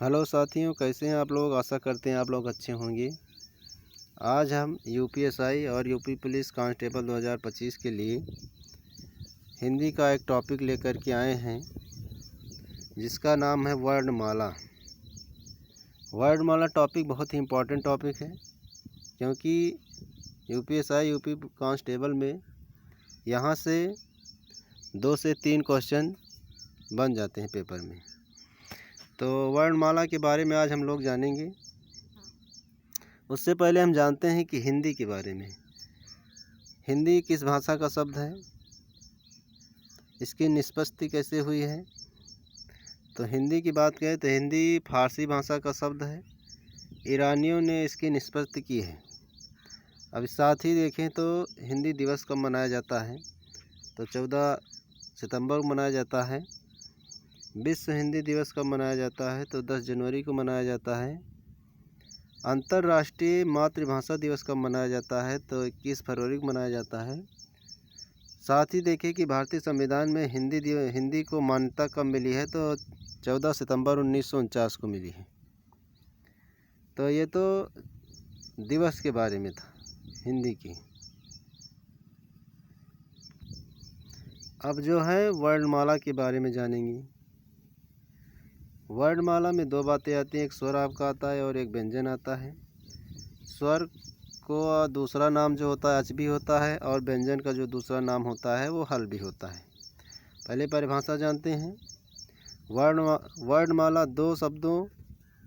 Hello साथियों, कैसे हैं आप लोग। आशा करते हैं आप लोग अच्छे होंगे। आज हम यूपीएसआई और यूपी पुलिस कांस्टेबल 2025 के लिए हिंदी का एक टॉपिक लेकर के आए हैं, जिसका नाम है वर्णमाला। वर्णमाला टॉपिक बहुत ही इम्पोर्टेंट टॉपिक है, क्योंकि यूपीएसआई यूपी कांस्टेबल में यहाँ से 2 से 3 क्वेश्चन बन जाते हैं पेपर में। तो वर्णमाला के बारे में आज हम लोग जानेंगे। उससे पहले हम जानते हैं कि हिंदी के बारे में। हिंदी किस भाषा का शब्द है, इसकी निष्पत्ति कैसे हुई है। तो हिंदी की बात करें तो हिंदी फारसी भाषा का शब्द है। ईरानियों ने इसकी निष्पत्ति की है। अब साथ ही देखें तो हिंदी दिवस कब मनाया जाता है, तो 14 सितंबर को मनाया जाता है। विश्व हिंदी दिवस कब मनाया जाता है, तो 10 जनवरी को मनाया जाता है। अंतर्राष्ट्रीय मातृभाषा दिवस कब मनाया जाता है, तो 21 फरवरी को मनाया जाता है। साथ ही देखें कि भारतीय संविधान में हिंदी को मान्यता कब मिली है, तो 14 सितंबर 1949 को मिली है। तो ये तो दिवस के बारे में था हिंदी की। अब जो है वर्णमाला के बारे में जानेंगे। वर्णमाला में 2 बातें आती हैं, एक स्वर आपका आता है और एक व्यंजन आता है। स्वर को दूसरा नाम जो होता है अच भी होता है, और व्यंजन का जो दूसरा नाम होता है वो हल भी होता है। पहले परिभाषा जानते हैं। वर्णमाला 2 शब्दों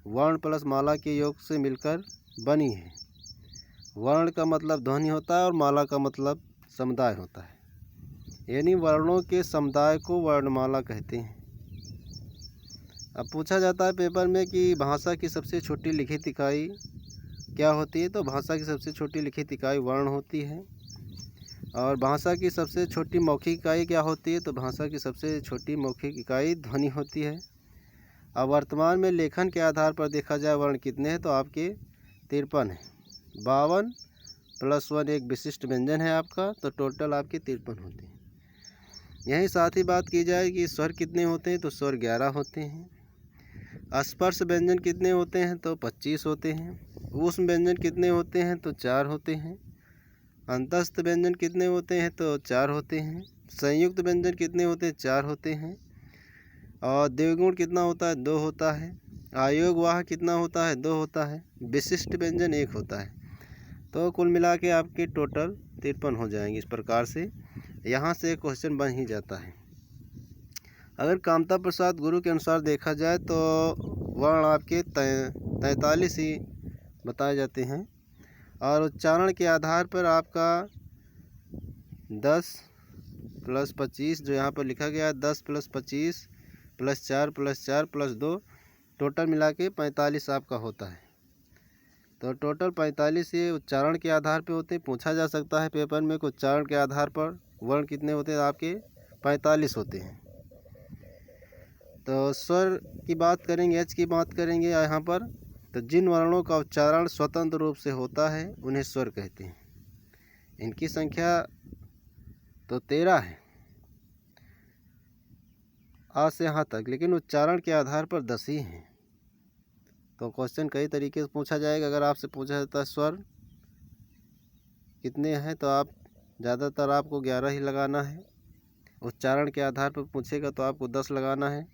वर्ण प्लस माला के योग से मिलकर बनी है। वर्ण का मतलब ध्वनि होता है और माला का मतलब समुदाय होता है, यानी वर्णों के समुदाय को वर्णमाला कहते हैं। अब पूछा जाता है पेपर में कि भाषा की सबसे छोटी लिखित इकाई क्या होती है, तो भाषा की सबसे छोटी लिखित इकाई वर्ण होती है। और भाषा की सबसे छोटी मौखिक इकाई क्या होती है, तो भाषा की सबसे छोटी मौखिक इकाई ध्वनि होती है। अब वर्तमान में लेखन के आधार पर देखा जाए वर्ण कितने हैं, तो आपके 53 हैं। 52 + 1 एक विशिष्ट व्यंजन है आपका, तो टोटल आपके 53 होते हैं। यहीं साथ ही बात की जाए कि स्वर कितने होते हैं, तो स्वर 11 होते हैं। स्पर्श व्यंजन कितने होते हैं, तो 25 होते हैं। ऊष्म व्यंजन कितने होते हैं, तो 4 होते हैं। अंतस्थ व्यंजन कितने होते हैं, तो 4 होते हैं। संयुक्त व्यंजन कितने होते हैं, 4 होते हैं। और द्विगुण कितना होता है, 2 होता है। आयोगवाह कितना होता है, 2 होता है। विशिष्ट व्यंजन 1 होता है। तो कुल मिला के आपके टोटल 53 हो जाएंगे। इस प्रकार से यहाँ से क्वेश्चन बन ही जाता है। अगर कामता प्रसाद गुरु के अनुसार देखा जाए तो वर्ण आपके 43 ही बताए जाते हैं, और उच्चारण के आधार पर आपका 10 + 25 जो यहाँ पर लिखा गया है, 10 + 25 + 4 + 4 + 2 टोटल मिला के 45 आपका होता है। तो टोटल 45 ये उच्चारण के आधार पर होते हैं। पूछा जा सकता है पेपर में कि उच्चारण के आधार पर वर्ण कितने होते हैं, आपके 45 होते हैं। तो स्वर की बात करेंगे, एच की बात करेंगे यहाँ पर, तो जिन वर्णों का उच्चारण स्वतंत्र रूप से होता है उन्हें स्वर कहते हैं। इनकी संख्या तो 13 है आ से यहाँ तक, लेकिन उच्चारण के आधार पर 10 ही हैं। तो क्वेश्चन कई तरीके से पूछा जाएगा। अगर आपसे पूछा जाता है स्वर कितने हैं, तो आप ज़्यादातर आपको 11 ही लगाना है। उच्चारण के आधार पर पूछेगा तो आपको 10 लगाना है।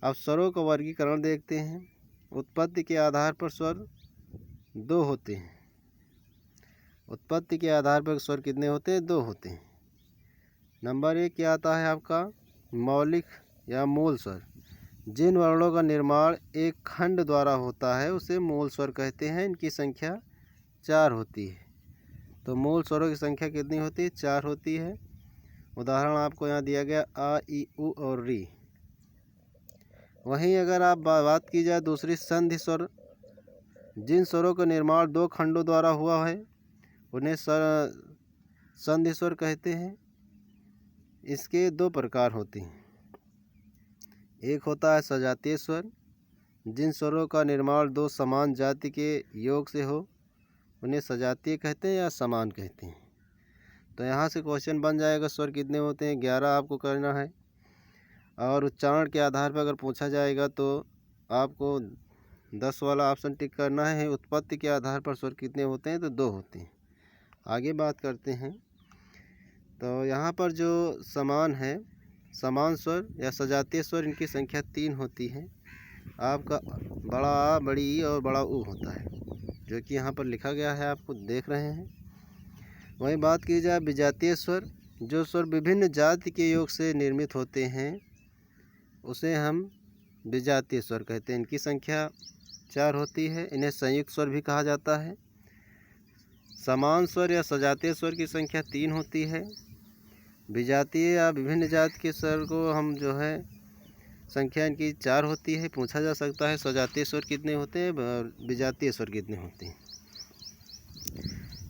अब स्वरों का वर्गीकरण देखते हैं। उत्पत्ति के आधार पर स्वर 2 होते हैं। उत्पत्ति के आधार पर स्वर कितने होते हैं, 2 होते हैं। नंबर 1 क्या आता है आपका, मौलिक या मूल स्वर। जिन वर्णों का निर्माण एक खंड द्वारा होता है उसे मूल स्वर कहते हैं। इनकी संख्या 4 होती है। तो मूल स्वरों की संख्या कितनी होती है, 4 होती है। उदाहरण आपको यहाँ दिया गया आ, ई, उ और री। वहीं अगर आप बात की जाए दूसरी संधि स्वर, जिन स्वरों का निर्माण 2 खंडों द्वारा हुआ है उन्हें संधि स्वर कहते हैं। इसके 2 प्रकार होते हैं। एक होता है सजातीय स्वर। जिन स्वरों का निर्माण 2 समान जाति के योग से हो उन्हें सजातीय कहते हैं या समान कहते हैं। तो यहाँ से क्वेश्चन बन जाएगा स्वर कितने होते हैं, 11 आपको करना है। और उच्चारण के आधार पर अगर पूछा जाएगा तो आपको 10 वाला ऑप्शन टिक करना है। उत्पत्ति के आधार पर स्वर कितने होते हैं, तो 2 होते हैं। आगे बात करते हैं। तो यहाँ पर जो समान है, समान स्वर या सजातीय स्वर, इनकी संख्या 3 होती है। आपका बड़ा आ, बड़ी ई और बड़ा ऊ होता है, जो कि यहाँ पर लिखा गया है, आपको देख रहे हैं। वहीं बात की जाए विजातीय स्वर, जो स्वर विभिन्न जाति के योग से निर्मित होते हैं, उसे हम विजातीय स्वर कहते हैं। इनकी संख्या 4 होती है। इन्हें संयुक्त स्वर भी कहा जाता है। समान स्वर या सजातीय स्वर की संख्या 3 होती है। विजातीय या विभिन्न जाति के स्वर को हम जो है संख्या इनकी 4 होती है। पूछा जा सकता है सजातीय स्वर कितने होते हैं और विजातीय स्वर कितने होते हैं।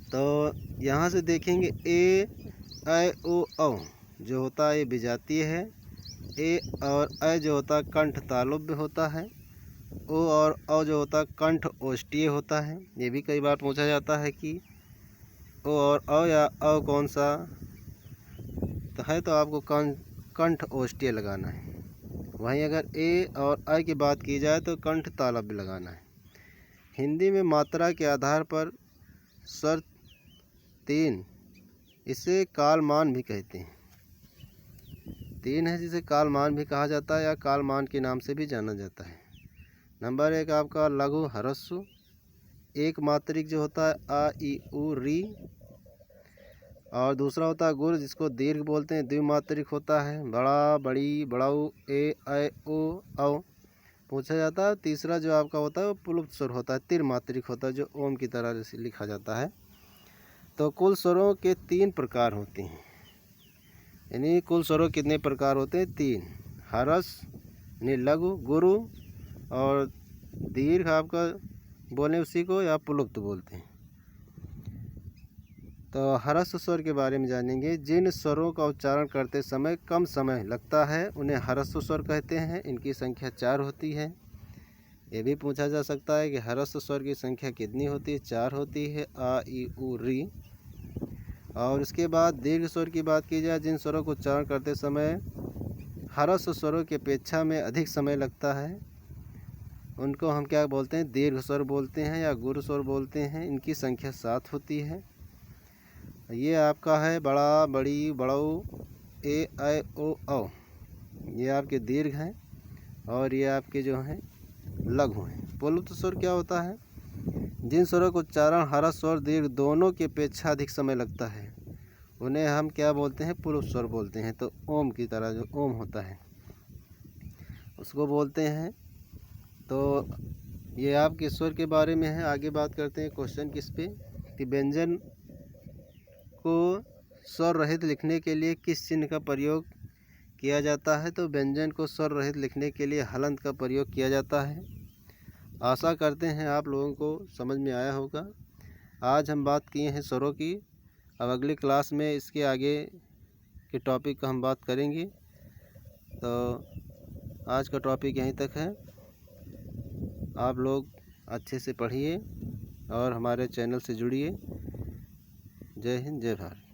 तो यहाँ से देखेंगे ए, ऐ, ओ, औ जो होता है ये विजातीय है। ए और ऐ जो होता है कंठ तालुब्य होता है। ओ और औ जो होता है कंठ ओष्ठीय होता है। ये भी कई बार पूछा जाता है कि ओ और औ या औ कौन सा तो है, तो आपको कंठ ओष्ठीय लगाना है। वहीं अगर ए और ऐ की बात की जाए तो कंठ तालव्य लगाना है। हिंदी में मात्रा के आधार पर स्वर 3, इसे कालमान भी कहते हैं। 3 है जिसे कालमान भी कहा जाता है या कालमान के नाम से भी जाना जाता है। नंबर 1 आपका लघु ह्रस्व, एक मात्रिक जो होता है आ, ई, उ, री। और दूसरा होता है गुर, जिसको दीर्घ बोलते हैं, द्विमात्रिक होता है, बड़ा, बड़ी, बड़ाऊ, ए, ऐ, ओ, औ पूछा जाता है। तीसरा जो आपका होता है वो प्लुप्त स्वर होता है, त्रिमात्रिक होता है, जो ओम की तरह से लिखा जाता है। तो कुल स्वरों के 3 प्रकार होते हैं। यानी कुल स्वरों कितने प्रकार होते हैं, 3। हरस यानी लघु, गुरु और दीर्घ आपका बोले उसी को या प्लुप्त बोलते हैं। तो ह्रस्व स्वर के बारे में जानेंगे। जिन स्वरों का उच्चारण करते समय कम समय लगता है उन्हें ह्रस्व स्वर कहते हैं। इनकी संख्या 4 होती है। ये भी पूछा जा सकता है कि ह्रस्व स्वर की संख्या कितनी होती है, 4 होती है, आ, ई, उ, री। और उसके बाद दीर्घ स्वर की बात की जाए, जिन स्वरों को उच्चारण करते समय ह्रस्व स्वरों की अपेक्षा में अधिक समय लगता है, उनको हम क्या बोलते हैं, दीर्घ स्वर बोलते हैं या गुरु स्वर बोलते हैं। इनकी संख्या 7 होती है। ये आपका है बड़ा, बड़ी, बड़ऊ, ए, ऐ, ओ, औ। ये आपके दीर्घ हैं और ये आपके जो हैं लघु हैं। प्लुप्त स्वर क्या होता है, जिन स्वरों को उच्चारण ह्रस्व और दीर्घ दोनों की अपेक्षा अधिक समय लगता है, उन्हें हम क्या बोलते हैं, प्लुप्त स्वर बोलते हैं। तो ओम की तरह जो ओम होता है उसको बोलते हैं। तो ये आपके स्वर के बारे में है। आगे बात करते हैं क्वेश्चन किस पे, कि व्यंजन को स्वर रहित लिखने के लिए किस चिन्ह का प्रयोग किया जाता है। तो व्यंजन को स्वर रहित लिखने के लिए हलंत का प्रयोग किया जाता है। आशा करते हैं आप लोगों को समझ में आया होगा। आज हम बात किए हैं स्वरों की। अब अगली क्लास में इसके आगे के टॉपिक का हम बात करेंगे। तो आज का टॉपिक यहीं तक है। आप लोग अच्छे से पढ़िए और हमारे चैनल से जुड़िए। जय हिंद, जय भारत।